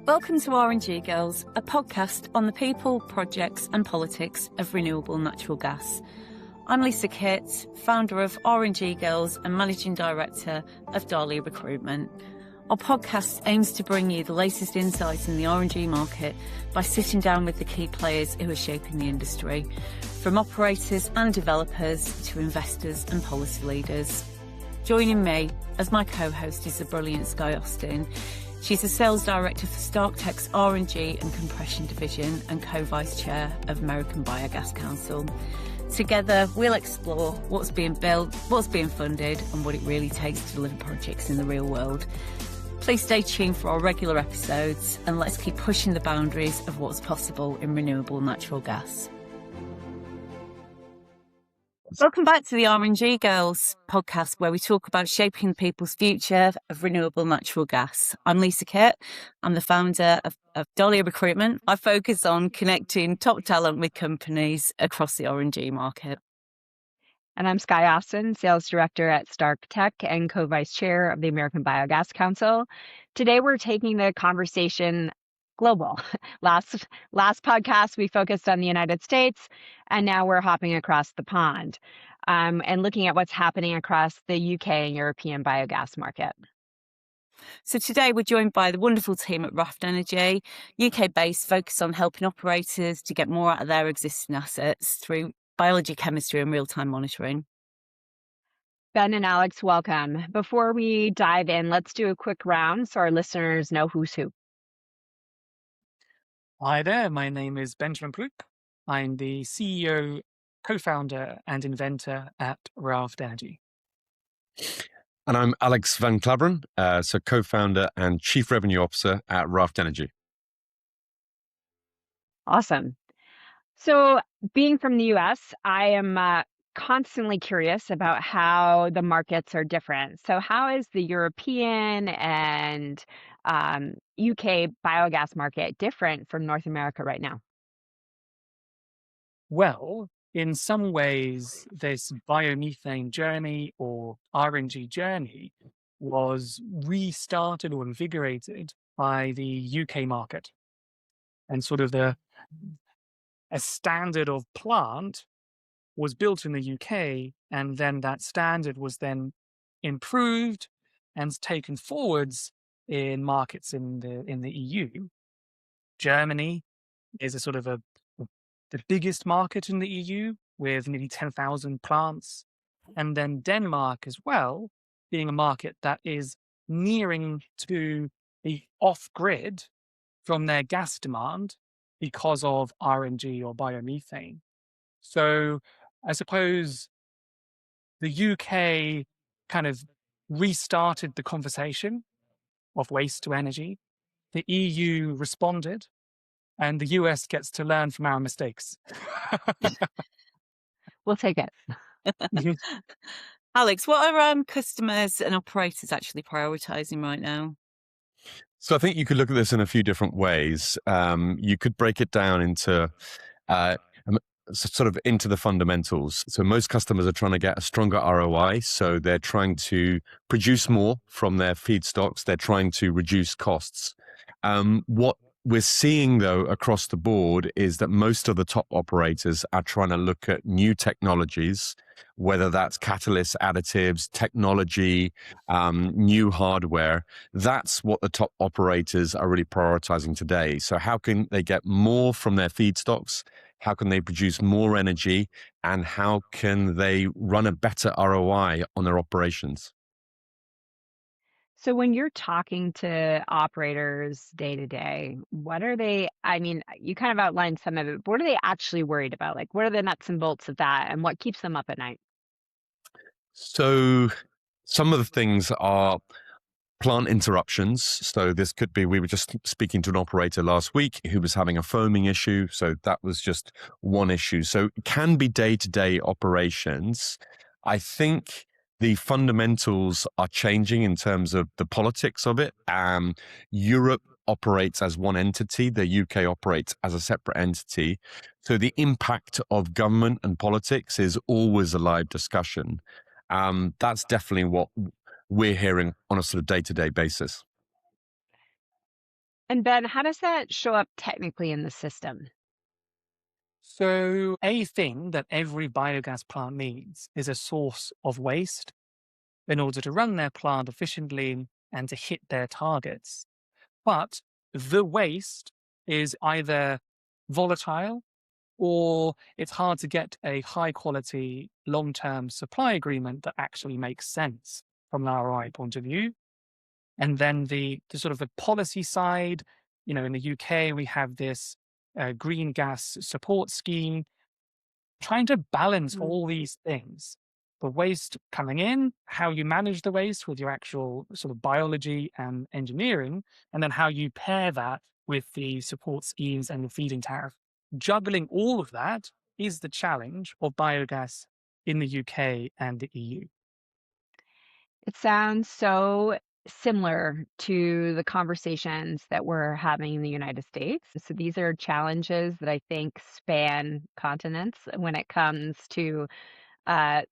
Welcome to R&G Girls, a podcast on the people, projects and politics of renewable natural gas. I'm Lisa Kitt, founder of R&G Girls and managing director of Dahlia Recruitment. Our podcast aims to bring you the latest insights in the R&G market by sitting down with the key players who are shaping the industry, from operators and developers to investors and policy leaders. Joining me as my co-host is the brilliant Skye. She's the sales director for Starktech's R&G and compression division and co-vice chair of American Biogas Council. Together, we'll explore what's being built, what's being funded, and what it really takes to deliver projects in the real world. Please stay tuned for our regular episodes, and let's keep pushing the boundaries of what's possible in renewable natural gas. Welcome back to the R&G Girls podcast, where we talk about shaping people's future of renewable natural gas. I'm Lisa Kitt. I'm the founder of Dahlia Recruitment. I focus on connecting top talent with companies across the R&G market. And I'm Skye Austin, Sales Director at Starktech and Co-Vice Chair of the American Biogas Council. Today, we're taking the conversation global. Last podcast, we focused on the United States, and now we're hopping across the pond and looking at what's happening across the UK and European biogas market. So today we're joined by the wonderful team at Raft Energy, UK-based, focused on helping operators to get more out of their existing assets through biology, chemistry and real-time monitoring. Ben and Alex, welcome. Before we dive in, let's do a quick round so our listeners know who's who. Hi there, my name is Benjamin Pluke. I'm the CEO, co-founder and inventor at Raft Energy. And I'm Alex van Klaveren, so co-founder and chief revenue officer at Raft Energy. Awesome. So being from the US, I am constantly curious about how the markets are different. So how is the European and UK biogas market different from North America right now? Well, in some ways, this biomethane journey or RNG journey was restarted or invigorated by the UK market. And sort of a standard of plant was built in the UK, and then that standard was then improved and taken forwards in markets in the EU. Germany is the biggest market in the EU with nearly 10,000 plants. And then Denmark as well, being a market that is nearing to be off-grid from their gas demand because of RNG or biomethane. So I suppose the UK kind of restarted the conversation of waste to energy. The EU responded, and the US gets to learn from our mistakes. We'll take it. Alex, what are customers and operators actually prioritising right now? So I think you could look at this in a few different ways. You could break it down into into the fundamentals. So most customers are trying to get a stronger ROI. So they're trying to produce more from their feedstocks. They're trying to reduce costs. What we're seeing, though, across the board is that most of the top operators are trying to look at new technologies, whether that's catalyst additives, technology, new hardware. That's what the top operators are really prioritizing today. So how can they get more from their feedstocks? How can they produce more energy? And how can they run a better ROI on their operations? So when you're talking to operators day to day, what are they, you kind of outlined some of it, but what are they actually worried about? Like, what are the nuts and bolts of that, and what keeps them up at night? So some of the things are plant interruptions. So this could be, we were just speaking to an operator last week who was having a foaming issue. So that was just one issue. So it can be day-to-day operations. I think the fundamentals are changing in terms of the politics of it. Europe operates as one entity. The UK operates as a separate entity. So the impact of government and politics is always a live discussion. That's definitely what we're hearing on a sort of day-to-day basis. And Ben, how does that show up technically in the system? So, a thing that every biogas plant needs is a source of waste in order to run their plant efficiently and to hit their targets. But the waste is either volatile or it's hard to get a high quality long term supply agreement that actually makes sense from an ROI point of view. And then the sort of the policy side, in the UK, we have this green gas support scheme trying to balance Mhm. all these things, the waste coming in, how you manage the waste with your actual sort of biology and engineering, and then how you pair that with the support schemes and the feeding tariff. Juggling all of that is the challenge of biogas in the UK and the EU. It sounds so similar to the conversations that we're having in the United States. So these are challenges that I think span continents when it comes to uh,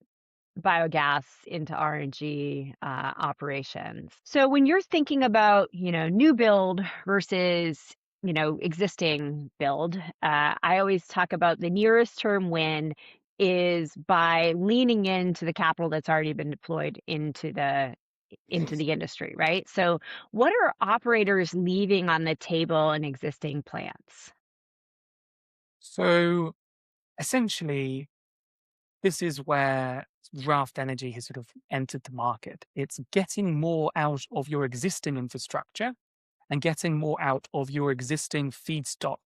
biogas into RNG operations. So when you're thinking about, new build versus, existing build, I always talk about the nearest term win is by leaning into the capital that's already been deployed into the industry, right? So what are operators leaving on the table in existing plants? So essentially, this is where Raft Energy has sort of entered the market. It's getting more out of your existing infrastructure and getting more out of your existing feedstock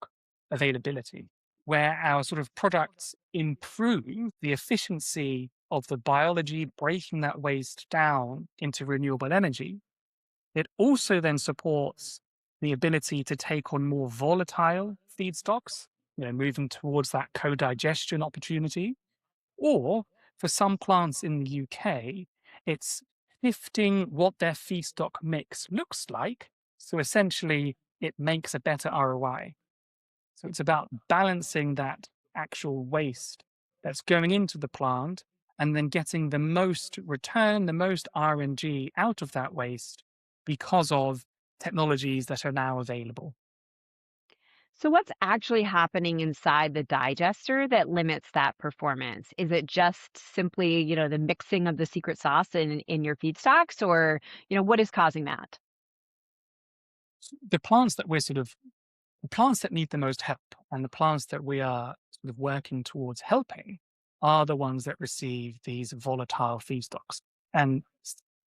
availability, where our sort of products improve the efficiency of the biology, breaking that waste down into renewable energy. It also then supports the ability to take on more volatile feedstocks, moving towards that co-digestion opportunity. Or for some plants in the UK, it's shifting what their feedstock mix looks like. So essentially, it makes a better ROI. So it's about balancing that actual waste that's going into the plant and then getting the most return, the most RNG out of that waste because of technologies that are now available. So what's actually happening inside the digester that limits that performance? Is it just simply, the mixing of the secret sauce in your feedstocks, or, what is causing that? The plants that we're sort of the plants that need the most help and the plants that we are sort of working towards helping are the ones that receive these volatile feedstocks. And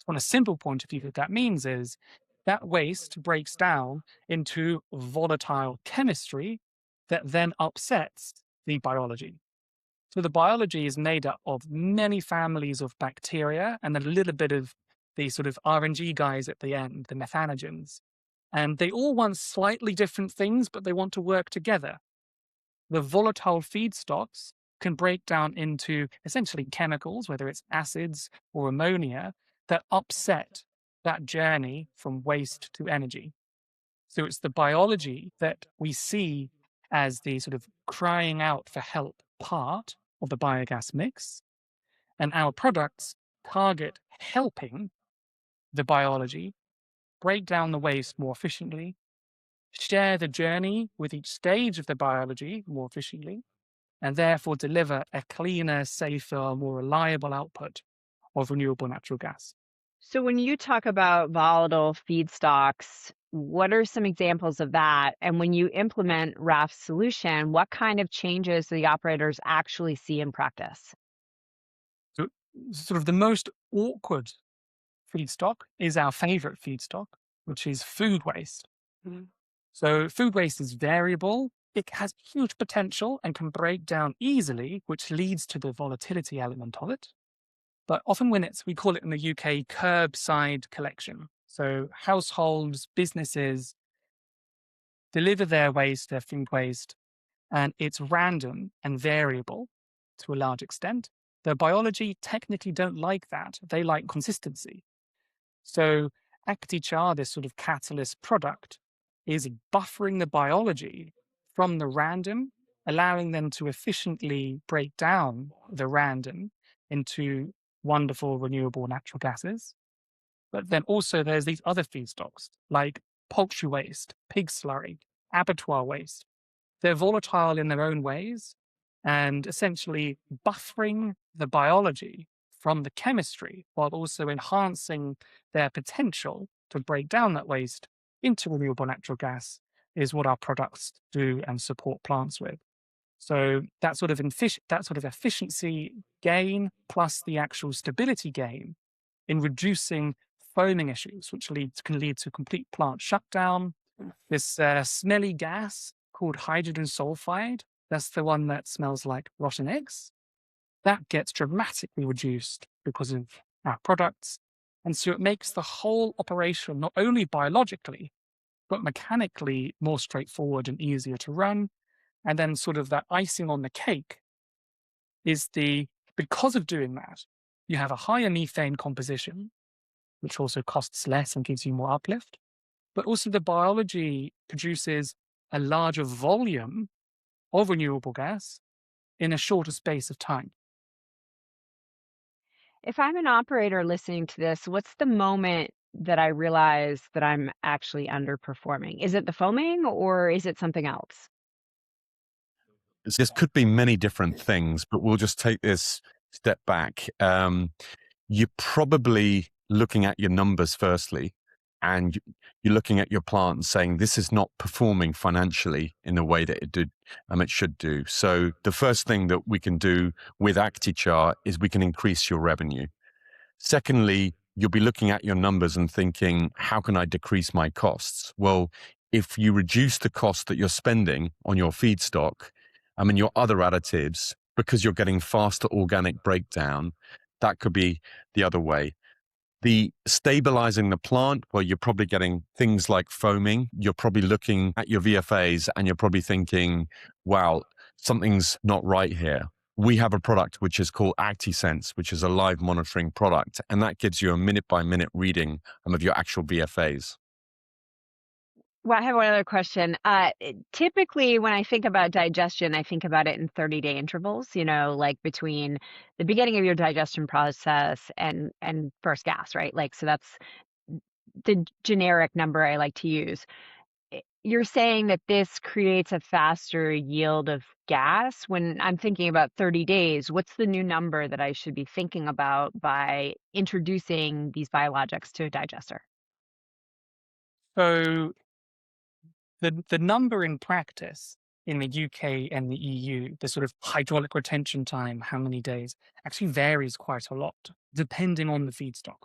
on a simple point of view, what that means is that waste breaks down into volatile chemistry that then upsets the biology. So the biology is made up of many families of bacteria and a little bit of the sort of RNG guys at the end, the methanogens. And they all want slightly different things, but they want to work together. The volatile feedstocks can break down into essentially chemicals, whether it's acids or ammonia, that upset that journey from waste to energy. So it's the biology that we see as the sort of crying out for help part of the biogas mix. And our products target helping the biology break down the waste more efficiently, share the journey with each stage of the biology more efficiently, and therefore deliver a cleaner, safer, more reliable output of renewable natural gas. So when you talk about volatile feedstocks, what are some examples of that? And when you implement Raft's solution, what kind of changes do the operators actually see in practice? So, sort of the most awkward feedstock is our favorite feedstock, which is food waste. Mhm. So, food waste is variable. It has huge potential and can break down easily, which leads to the volatility element of it. But often we call it in the UK curbside collection. So households, businesses deliver their waste, their food waste, and it's random and variable to a large extent. The biology technically don't like that. They like consistency. So ActiChar, this sort of catalyst product, is buffering the biology from the random, allowing them to efficiently break down the random into wonderful renewable natural gases. But then also there's these other feedstocks like poultry waste, pig slurry, abattoir waste. They're volatile in their own ways and essentially buffering the biology from the chemistry while also enhancing their potential to break down that waste into renewable natural gas is what our products do and support plants with. So that sort of efficiency gain plus the actual stability gain in reducing foaming issues, which can lead to complete plant shutdown. This smelly gas called hydrogen sulfide, that's the one that smells like rotten eggs, that gets dramatically reduced because of our products. And so it makes the whole operation not only biologically, but mechanically more straightforward and easier to run. And then sort of that icing on the cake is because of doing that, you have a higher methane composition, which also costs less and gives you more uplift. But also the biology produces a larger volume of renewable gas in a shorter space of time. If I'm an operator listening to this, what's the moment that I realize that I'm actually underperforming? Is it the foaming or is it something else? This could be many different things, but we'll just take this step back. You're probably looking at your numbers firstly, and you're looking at your plant and saying, this is not performing financially in the way that it should do. So the first thing that we can do with ActiChar is we can increase your revenue. Secondly, you'll be looking at your numbers and thinking, how can I decrease my costs? Well, if you reduce the cost that you're spending on your feedstock, your other additives, because you're getting faster organic breakdown, that could be the other way. The stabilizing the plant, well, you're probably getting things like foaming. You're probably looking at your VFAs and you're probably thinking, wow, something's not right here. We have a product which is called ActiSense, which is a live monitoring product, and that gives you a minute-by-minute reading of your actual VFAs. Well, I have one other question. Typically, when I think about digestion, I think about it in 30-day intervals, like between the beginning of your digestion process and first gas, right? So that's the generic number I like to use. You're saying that this creates a faster yield of gas. When I'm thinking about 30 days, what's the new number that I should be thinking about by introducing these biologics to a digester? So the number in practice in the UK and the EU, the sort of hydraulic retention time, how many days, actually varies quite a lot depending on the feedstock.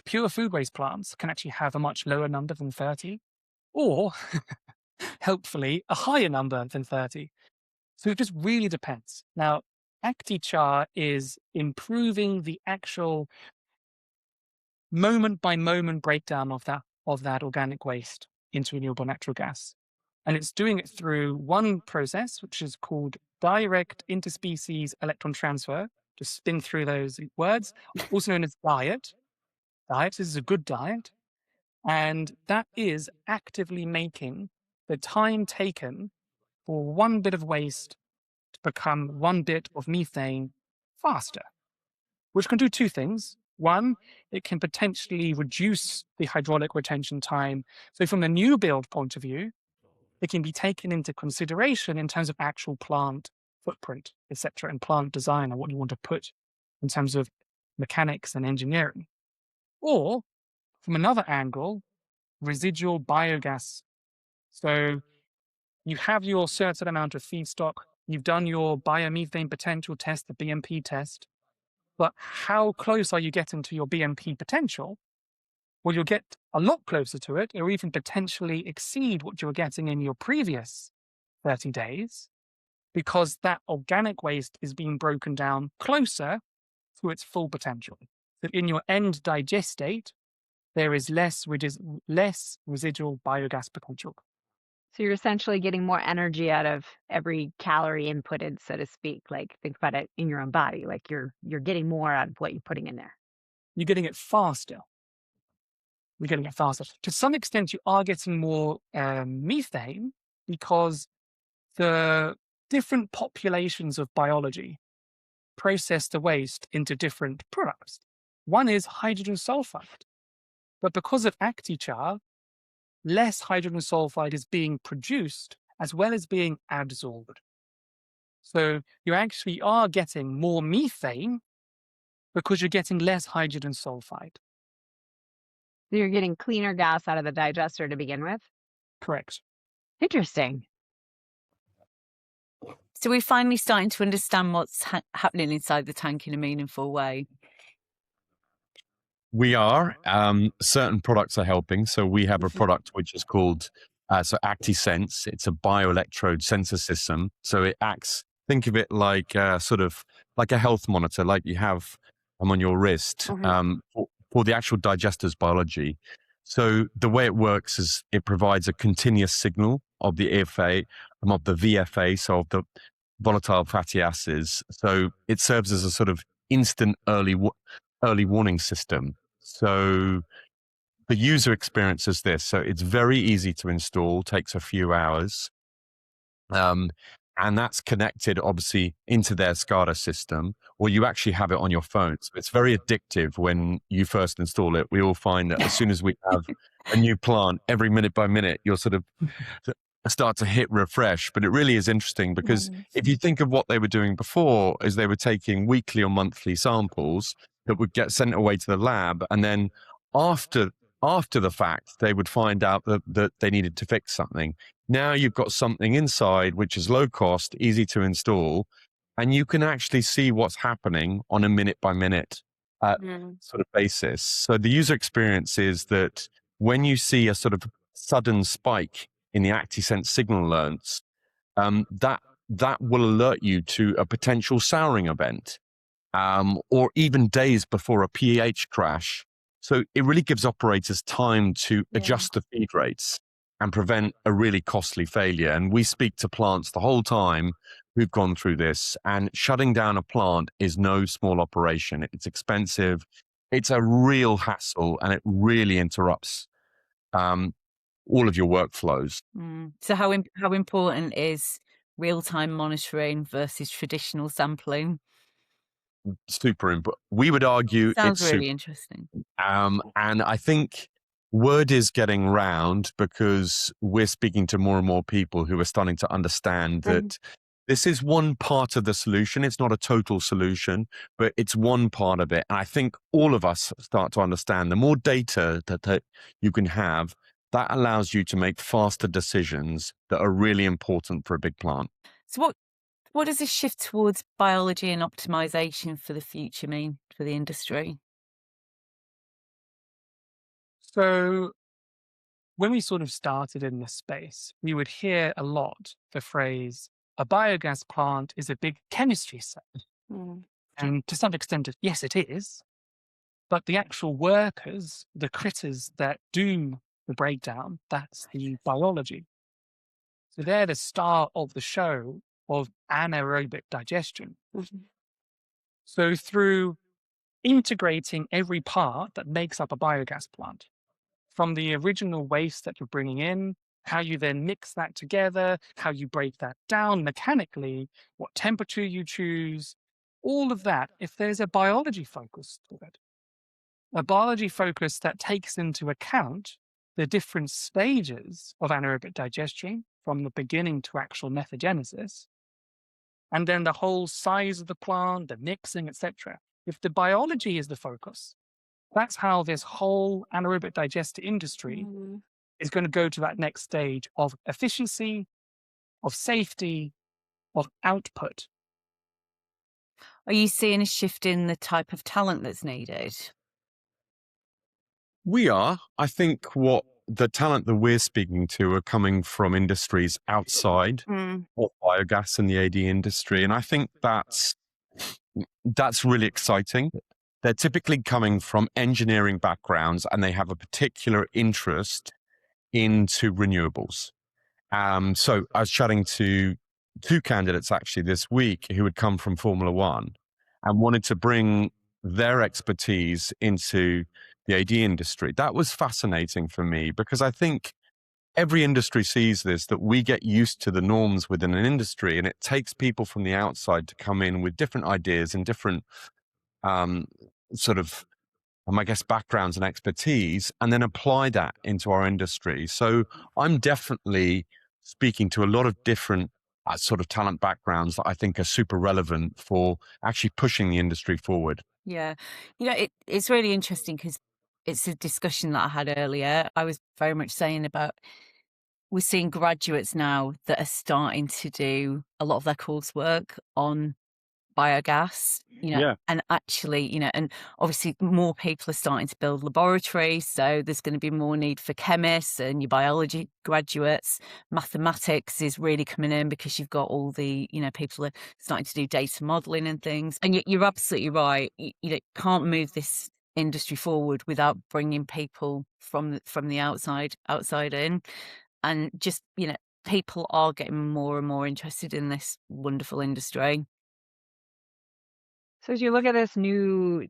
Pure food waste plants can actually have a much lower number than 30, or helpfully a higher number than 30. So it just really depends. Now, ActiChar is improving the actual moment by moment breakdown of that organic waste into renewable natural gas. And it's doing it through one process, which is called direct interspecies electron transfer. Just spin through those words, also known as diet. Diet is a good diet. And that is actively making the time taken for one bit of waste to become one bit of methane faster, which can do two things. One, it can potentially reduce the hydraulic retention time. So from a new build point of view, it can be taken into consideration in terms of actual plant footprint, etc., and plant design and what you want to put in terms of mechanics and engineering. Or from another angle, residual biogas. So you have your certain amount of feedstock, you've done your biomethane potential test, the BMP test, but how close are you getting to your BMP potential? Well, you'll get a lot closer to it, or even potentially exceed what you were getting in your previous 30 days, because that organic waste is being broken down closer to its full potential. So in your end digest state, there is less residual biogas potential. So you're essentially getting more energy out of every calorie inputted, so to speak. Like think about it in your own body. Like you're getting more out of what you're putting in there. You're getting it faster. You're getting it faster. To some extent, you are getting more methane because the different populations of biology process the waste into different products. One is hydrogen sulfide. But because of ActiChar, less hydrogen sulfide is being produced as well as being absorbed. So you actually are getting more methane because you're getting less hydrogen sulfide. So you're getting cleaner gas out of the digester to begin with? Correct. Interesting. So we're finally starting to understand what's happening inside the tank in a meaningful way. We are. Certain products are helping. So we have a product which is called ActiSense. It's a bioelectrode sensor system. So it acts, think of it like sort of like a health monitor, like you have on your wrist for the actual digester's biology. So the way it works is it provides a continuous signal of the EFA, of the VFA, so of the volatile fatty acids. So it serves as a sort of instant early warning system. So the user experience is this. So it's very easy to install, takes a few hours. And that's connected obviously into their SCADA system, or you actually have it on your phone. So it's very addictive when you first install it. We all find that as soon as we have a new plant, every minute by minute, you'll sort of start to hit refresh. But it really is interesting because if you think of what they were doing before, is they were taking weekly or monthly samples that would get sent away to the lab, and then after the fact, they would find out that they needed to fix something. Now you've got something inside which is low cost, easy to install, and you can actually see what's happening on a minute by minute sort of basis. So the user experience is that when you see a sort of sudden spike in the ActiSense signal alerts, that will alert you to a potential souring event, or even days before a pH crash. So it really gives operators time to adjust the feed rates and prevent a really costly failure. And we speak to plants the whole time who've gone through this, and shutting down a plant is no small operation. It's expensive. It's a real hassle, and it really interrupts all of your workflows. So how important is real-time monitoring versus traditional sampling? Super important. We would argue Sounds it's really interesting. And I think word is getting round because we're speaking to more and more people who are starting to understand that this is one part of the solution. It's not a total solution, but it's one part of it. And I think all of us start to understand the more data that you can have, that allows you to make faster decisions that are really important for a big plant. So what does this shift towards biology and optimization for the future mean for the industry? So when we sort of started in this space, we would hear a lot the phrase, a biogas plant is a big chemistry set. And to some extent, yes, it is. But the actual workers, the critters that do the breakdown, that's the biology. So they're the star of the show of anaerobic digestion. So through integrating every part that makes up a biogas plant, from the original waste that you're bringing in, how you then mix that together, how you break that down mechanically, what temperature you choose, all of that, if there's a biology focus to it, a biology focus that takes into account the different stages of anaerobic digestion from the beginning to actual methagenesis, and then the whole size of the plant, the mixing, etc. If the biology is the focus, that's how this whole anaerobic digester industry is going to go to that next stage of efficiency, of safety, of output. Are you seeing a shift in the type of talent that's needed? We are. I think what the talent that we're speaking to are coming from industries outside of biogas and the AD industry. And I think that's really exciting. They're typically coming from engineering backgrounds, and they have a particular interest into renewables. So I was chatting to two candidates actually this week who had come from Formula One and wanted to bring their expertise into the AD industry. That was fascinating for me because I think every industry sees this, that we get used to the norms within an industry, and it takes people from the outside to come in with different ideas and different sort of I guess, backgrounds and expertise, and then apply that into our industry. So I'm definitely speaking to a lot of different sort of talent backgrounds that I think are super relevant for actually pushing the industry forward. Yeah. It's really interesting because it's a discussion that I had earlier. I was very much saying about we're seeing graduates now that are starting to do a lot of their coursework on biogas, Yeah. and actually, and obviously more people are starting to build laboratories. So there's going to be more need for chemists and your biology graduates. Mathematics is really coming in because you've got all the, people are starting to do data modeling and things. And you're absolutely right. You can't move this industry forward without bringing people from the outside in. And just, people are getting more and more interested in this wonderful industry. So as you look at this new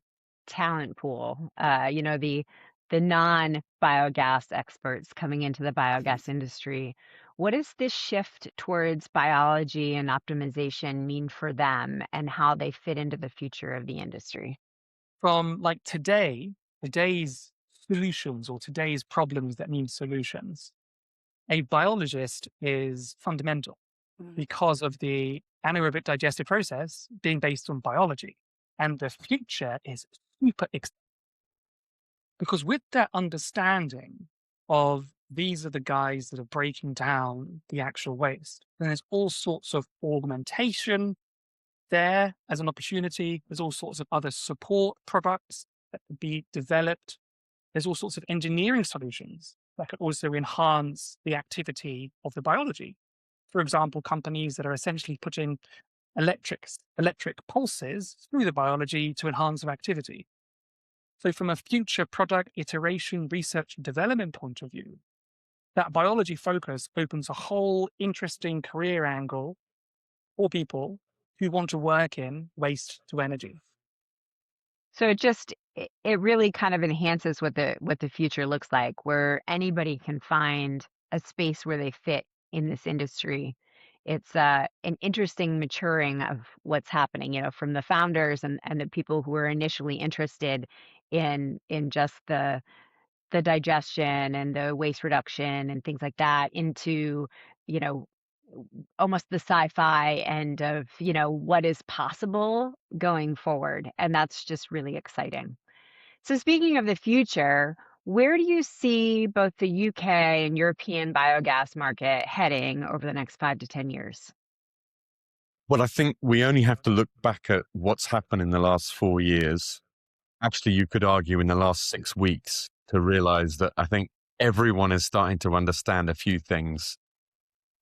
talent pool, the non-biogas experts coming into the biogas industry, what does this shift towards biology and optimization mean for them and how they fit into the future of the industry? From like today's solutions or today's problems that need solutions, a biologist is fundamental because of the anaerobic digestive process being based on biology. And the future is super exciting because with that understanding of these are the guys that are breaking down the actual waste, then there's all sorts of augmentation there as an opportunity. There's all sorts of other support products that could be developed. There's all sorts of engineering solutions that could also enhance the activity of the biology. For example, companies that are essentially putting electric pulses through the biology to enhance their activity. So from a future product iteration, research and development point of view, that biology focus opens a whole interesting career angle for people who want to work in waste to energy. So it really kind of enhances what the future looks like, where anybody can find a space where they fit in this industry. It's an interesting maturing of what's happening, from the founders and the people who were initially interested in just the digestion and the waste reduction and things like that into, you know, almost the sci-fi end of, what is possible going forward. And that's just really exciting. So speaking of the future, where do you see both the UK and European biogas market heading over the next 5 to 10 years? Well, I think we only have to look back at what's happened in the last 4 years. Actually, you could argue in the last 6 weeks to realize that I think everyone is starting to understand a few things,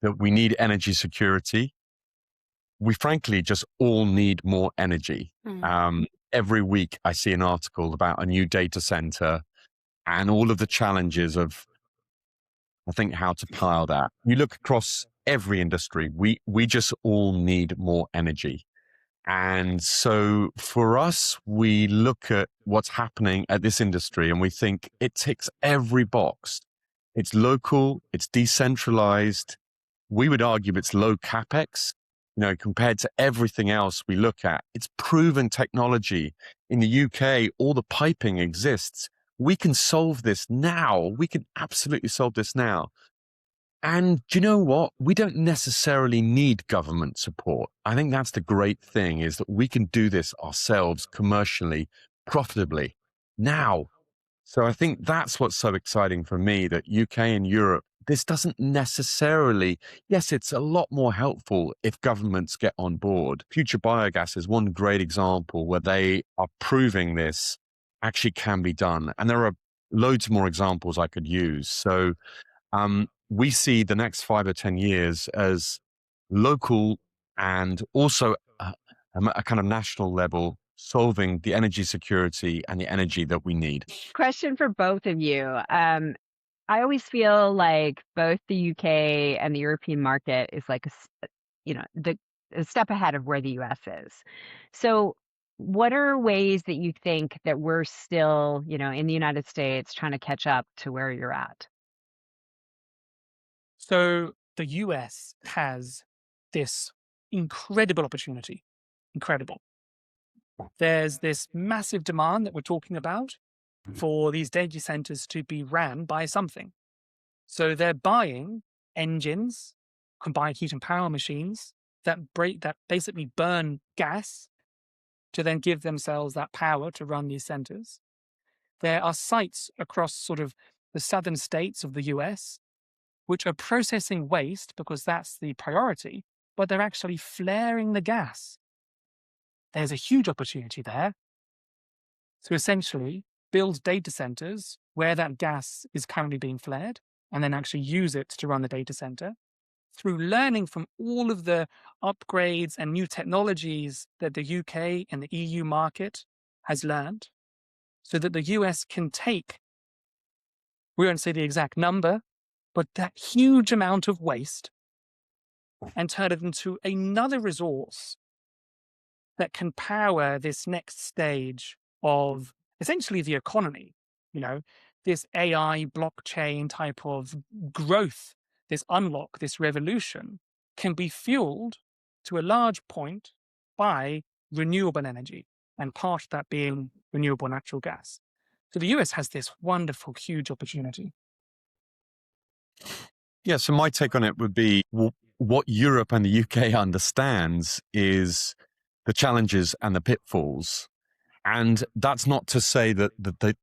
that we need energy security. We frankly just all need more energy. Every week I see an article about a new data center and all of the challenges of, I think, how to power that. You look across every industry, we just all need more energy. And so for us, we look at what's happening at this industry and we think it ticks every box. It's local, it's decentralized. We would argue it's low capex, compared to everything else we look at. It's proven technology. In the UK, all the piping exists. We can solve this now. We can absolutely solve this now. And do you know what? We don't necessarily need government support. I think that's the great thing, is that we can do this ourselves commercially, profitably now. So I think that's what's so exciting for me, that UK and Europe, this doesn't necessarily, yes, it's a lot more helpful if governments get on board. Future Biogas is one great example where they are proving this actually can be done. And there are loads more examples I could use. So we see the next 5 or 10 years as local and also a kind of national level, solving the energy security and the energy that we need. Question for both of you. I always feel like both the UK and the European market is like a step ahead of where the US is. So what are ways that you think that we're still, in the United States trying to catch up to where you're at? So the US has this incredible opportunity. Incredible. There's this massive demand that we're talking about for these data centers to be ran by something. So they're buying engines, combined heat and power machines that basically burn gas to then give themselves that power to run these centers. There are sites across sort of the southern states of the US which are processing waste because that's the priority, but they're actually flaring the gas. There's a huge opportunity there. So essentially, build data centers where that gas is currently being flared and then actually use it to run the data center through learning from all of the upgrades and new technologies that the UK and the EU market has learned, so that the US can take, we won't say the exact number, but that huge amount of waste and turn it into another resource that can power this next stage of essentially the economy, this AI blockchain type of growth, this unlock, this revolution can be fueled to a large point by renewable energy, and part of that being renewable natural gas. So the US has this wonderful, huge opportunity. Yeah, so my take on it would be what Europe and the UK understands is the challenges and the pitfalls. And that's not to say that the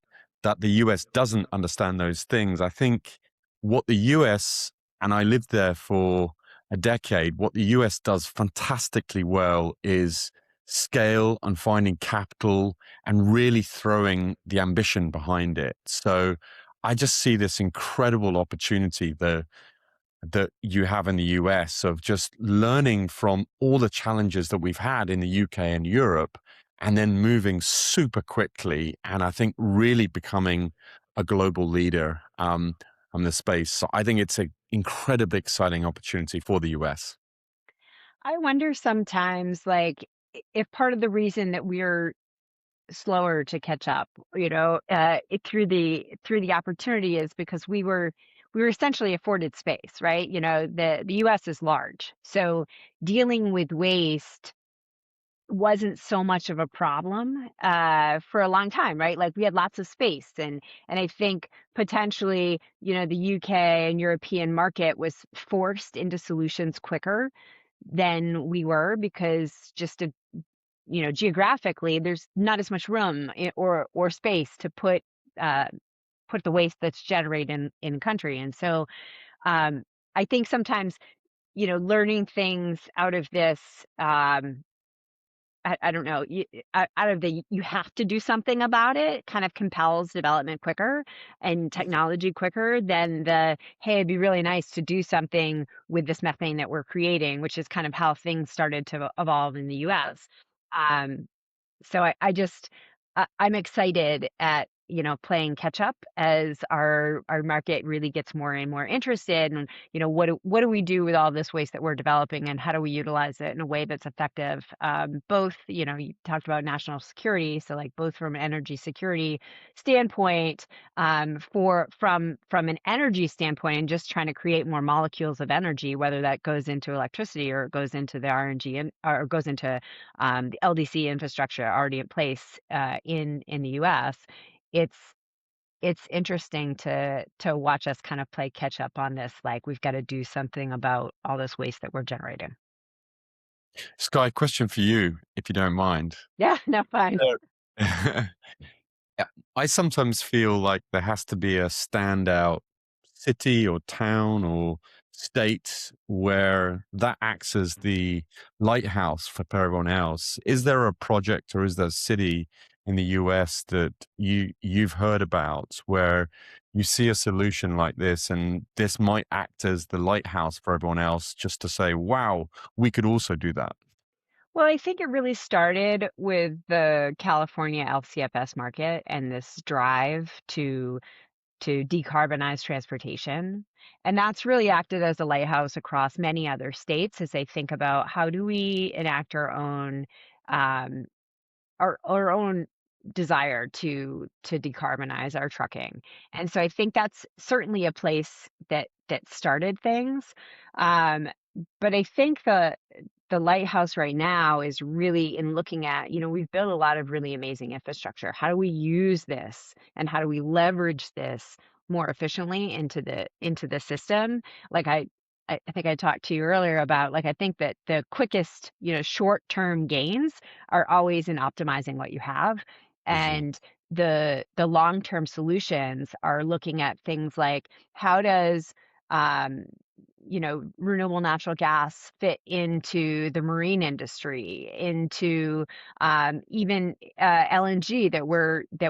US doesn't understand those things. I think what the US, and I lived there for a decade, what the US does fantastically well is scale and finding capital and really throwing the ambition behind it. So I just see this incredible opportunity that you have in the US of just learning from all the challenges that we've had in the UK and Europe, and then moving super quickly, and I think really becoming a global leader on the space. So I think it's an incredibly exciting opportunity for the US. I wonder sometimes, like, if part of the reason that we're slower to catch up, through the opportunity is because we were essentially afforded space, right? The US is large, so dealing with waste wasn't so much of a problem for a long time, right? Like we had lots of space, and I think potentially, the UK and European market was forced into solutions quicker than we were because just geographically, there's not as much room or space to put the waste that's generated in country. And so I think sometimes, learning things out of this, I don't know, out of you have to do something about it kind of compels development quicker and technology quicker than hey, it'd be really nice to do something with this methane that we're creating, which is kind of how things started to evolve in the US. So I'm excited at playing catch up as our market really gets more and more interested, and what do we do with all this waste that we're developing, and how do we utilize it in a way that's effective, both you talked about national security, so like both from an energy security standpoint, from an energy standpoint, and just trying to create more molecules of energy, whether that goes into electricity or it goes into the RNG or goes into the LDC infrastructure already in place in the US. It's interesting to watch us kind of play catch up on this. Like we've got to do something about all this waste that we're generating. Skye, question for you, if you don't mind. Yeah, no, fine. Yeah, I sometimes feel like there has to be a standout city or town or state where that acts as the lighthouse for everyone else. Is there a project or is there a city in the US that you've heard about where you see a solution like this and this might act as the lighthouse for everyone else, just to say, wow, we could also do that? Well, I think it really started with the California LCFS market and this drive to decarbonize transportation. And that's really acted as a lighthouse across many other states as they think about how do we enact um, our own desire to decarbonize our trucking. And so I think that's certainly a place that started things. But I think the the lighthouse right now is really in looking at, we've built a lot of really amazing infrastructure. How do we use this and how do we leverage this more efficiently into the system? Like I think I talked to you earlier about, like, I think that the quickest, short-term gains are always in optimizing what you have. And the long-term solutions are looking at things like, how does um, renewable natural gas fit into the marine industry, into even LNG that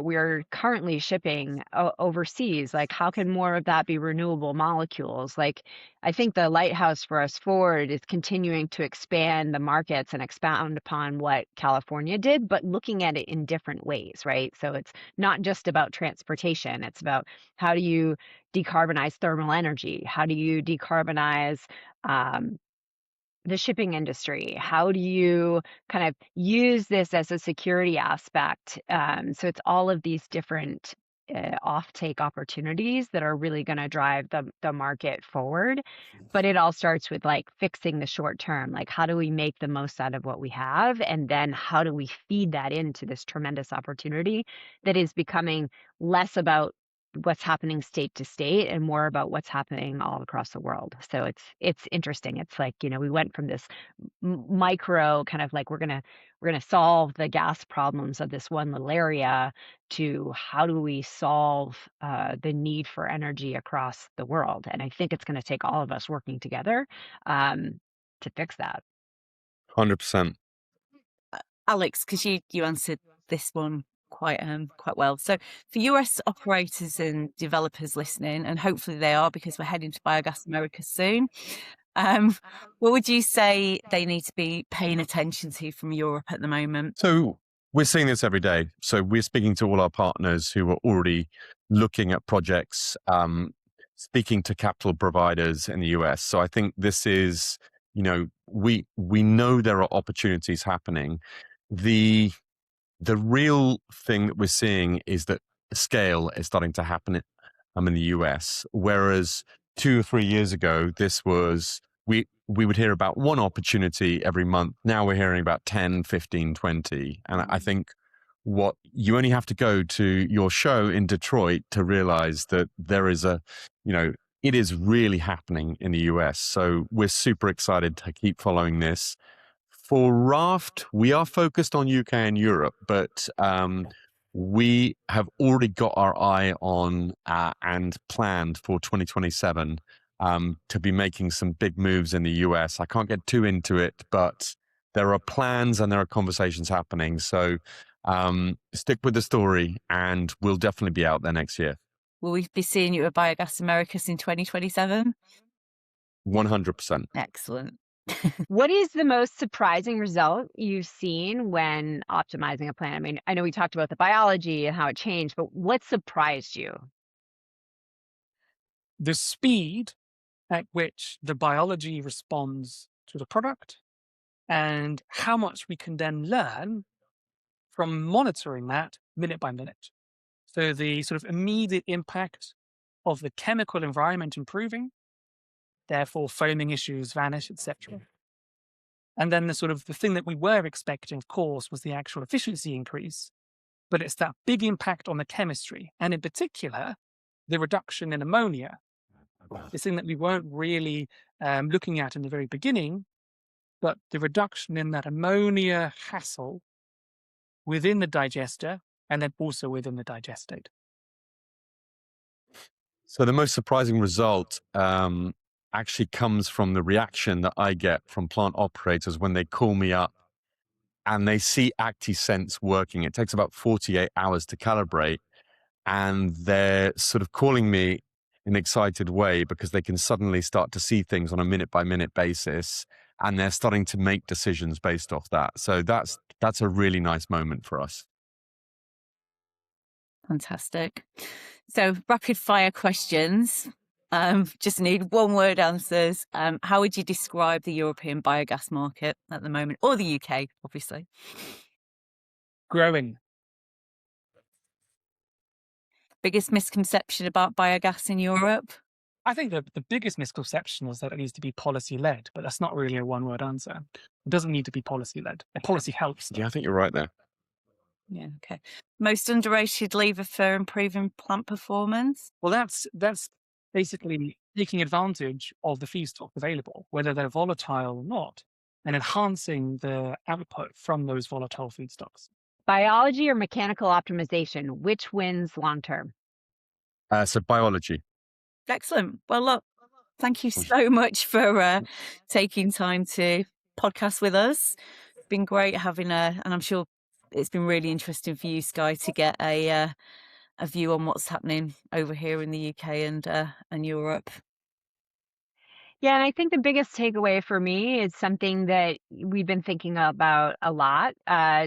we're currently shipping overseas. Like, how can more of that be renewable molecules? Like, I think the lighthouse for us forward is continuing to expand the markets and expound upon what California did, but looking at it in different ways, right? So it's not just about transportation. It's about, how do you decarbonize thermal energy? How do you decarbonize the shipping industry? How do you kind of use this as a security aspect? So it's all of these different offtake opportunities that are really going to drive the market forward. But it all starts with, like, fixing the short term. Like, how do we make the most out of what we have? And then how do we feed that into this tremendous opportunity that is becoming less about what's happening state to state and more about what's happening all across the world. So it's interesting. It's like, we went from this micro kind of like, we're gonna solve the gas problems of this one little area, to how do we solve the need for energy across the world. And I think it's going to take all of us working together to fix that. 100%. Alex, because you answered this one quite well. So for US operators and developers listening, and hopefully they are, because we're heading to Biogas America soon, what would you say they need to be paying attention to from Europe at the moment? So we're seeing this every day. So we're speaking to all our partners who are already looking at projects, speaking to capital providers in the US. So I think this is, we know there are opportunities happening. The real thing that we're seeing is that scale is starting to happen in the US, whereas 2 or 3 years ago, this was, we would hear about one opportunity every month. Now we're hearing about 10, 15, 20. And I think what you only have to go to your show in Detroit to realize that there is it is really happening in the US. So we're super excited to keep following this. For Raft, we are focused on UK and Europe, but we have already got our eye on and planned for 2027 to be making some big moves in the US. I can't get too into it, but there are plans and there are conversations happening. So stick with the story, and we'll definitely be out there next year. Will we be seeing you at Biogas Americas in 2027? 100%. Excellent. What is the most surprising result you've seen when optimizing a plant? I mean, I know we talked about the biology and how it changed, but what surprised you? The speed at which the biology responds to the product, and how much we can then learn from monitoring that minute by minute. So the sort of immediate impact of the chemical environment improving, therefore foaming issues vanish, etc. And then the thing that we were expecting, of course, was the actual efficiency increase, but it's that big impact on the chemistry, and in particular, the reduction in ammonia. This thing that we weren't really looking at in the very beginning, but the reduction in that ammonia hassle within the digester, and then also within the digestate. So the most surprising result actually comes from the reaction that I get from plant operators when they call me up and they see ActiSense working. It takes about 48 hours to calibrate, and they're sort of calling me in an excited way because they can suddenly start to see things on a minute-by-minute basis, and they're starting to make decisions based off that. So that's a really nice moment for us. Fantastic. So rapid fire questions. Just need one word answers. How would you describe the European biogas market at the moment, or the UK, obviously? Growing. Biggest misconception about biogas in Europe? I think the biggest misconception is that it needs to be policy-led, but that's not really a one-word answer. It doesn't need to be policy-led. Policy helps. Yeah, I think you're right there. Yeah, okay. Most underrated lever for improving plant performance? Well, that's basically taking advantage of the feedstock available, whether they're volatile or not, and enhancing the output from those volatile feedstocks. Biology or mechanical optimization, which wins long term? So biology. Excellent. Well, look, thank you so much for taking time to podcast with us. It's been great having and I'm sure it's been really interesting for you, Skye, to get a view on what's happening over here in the UK and Europe. Yeah, and I think the biggest takeaway for me is something that we've been thinking about a lot,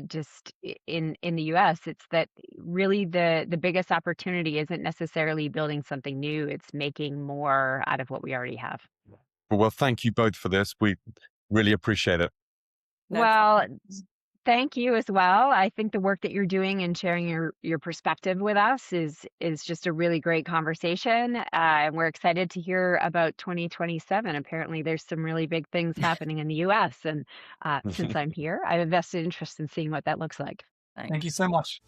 just in the U.S. It's that really the biggest opportunity isn't necessarily building something new; it's making more out of what we already have. Well, thank you both for this. We really appreciate it. No Well, problem. thank you as well. I think the work that you're doing and sharing your perspective with us is just a really great conversation. And we're excited to hear about 2027. Apparently, there's some really big things happening in the U.S. And since I'm here, I have a vested interest in seeing what that looks like. Thank you so much.